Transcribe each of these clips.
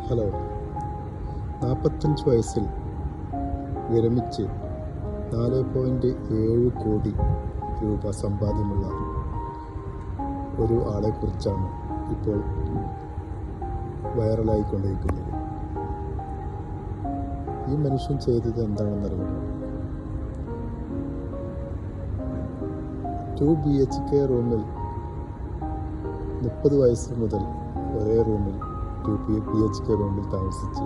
Hello. 45 വയസ്സിൽ വിരമിച്ച് 4.7 കോടി രൂപ സമ്പാദ്യമുള്ള ഒരു ആളെക്കുറിച്ചാണ് ഇപ്പോൾ വൈറലായിക്കൊണ്ടിരിക്കുന്നത്. ഈ മനുഷ്യൻ ചെയ്തത് എന്താണെന്നറിയുമോ? 2 BHK റൂമിൽ 30 വയസ്സ് മുതൽ ഒരേ റൂമിൽ 2 BHK റൂമിൽ താമസിച്ച്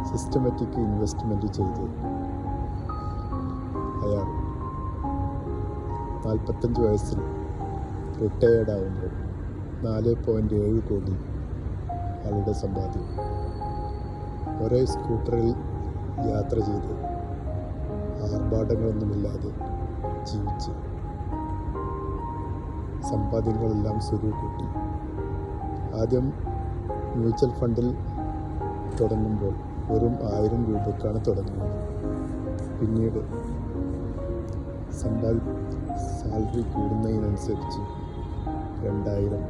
സിസ്റ്റമാറ്റിക് ഇൻവെസ്റ്റ്മെൻറ്റ് ചെയ്ത് അയാൾ 45 വയസ്സിൽ റിട്ടയേർഡ് ആകുമ്പോൾ 4.7 കോടി ആളുടെ സമ്പാദ്യം. ഒരേ സ്കൂട്ടറിൽ യാത്ര ചെയ്ത് ആർഭാടങ്ങളൊന്നുമില്ലാതെ ജീവിച്ച് സമ്പാദ്യങ്ങളെല്ലാം സ്വരൂകൂട്ടി. ആദ്യം മ്യൂച്വൽ ഫണ്ടിൽ തുടങ്ങുമ്പോൾ വെറും 1000 രൂപക്കാണ് തുടങ്ങുന്നത്. പിന്നീട് സാലറി കൂടുന്നതിനനുസരിച്ച് 2000,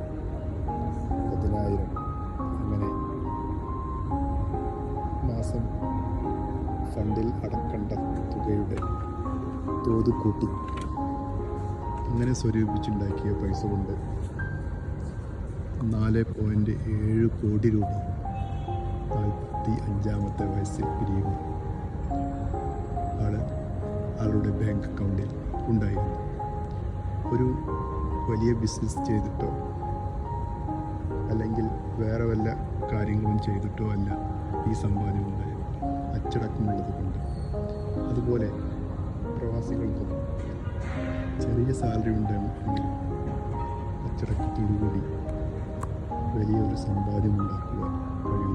10,000 അങ്ങനെ മാസം ഫണ്ടിൽ അടക്കേണ്ട തുകയുടെ തോത് കൂട്ടി അങ്ങനെ സ്വരൂപിച്ചുണ്ടാക്കിയ പൈസ കൊണ്ട് 4.7 കോടി രൂപ 45-ാമത്തെ വയസ്സിൽ പിരിയുന്നു ആളുടെ ബാങ്ക് അക്കൗണ്ടിൽ ഉണ്ടായിരുന്നു. ഒരു വലിയ ബിസിനസ് ചെയ്തിട്ടോ അല്ലെങ്കിൽ വേറെ വല്ല കാര്യങ്ങളും ചെയ്തിട്ടോ അല്ല ഈ സമ്പാദ്യം ഉണ്ടായത്, അച്ചടക്കമുള്ളത് കൊണ്ട്. അതുപോലെ പ്രവാസികൾക്കും ചെറിയ സാലറി ഉണ്ടെങ്കിലും അച്ചടക്കത്തോടുകൂടി വലിയൊരു സമ്പാദ്യം ഉണ്ടാക്കുക കഴിയും.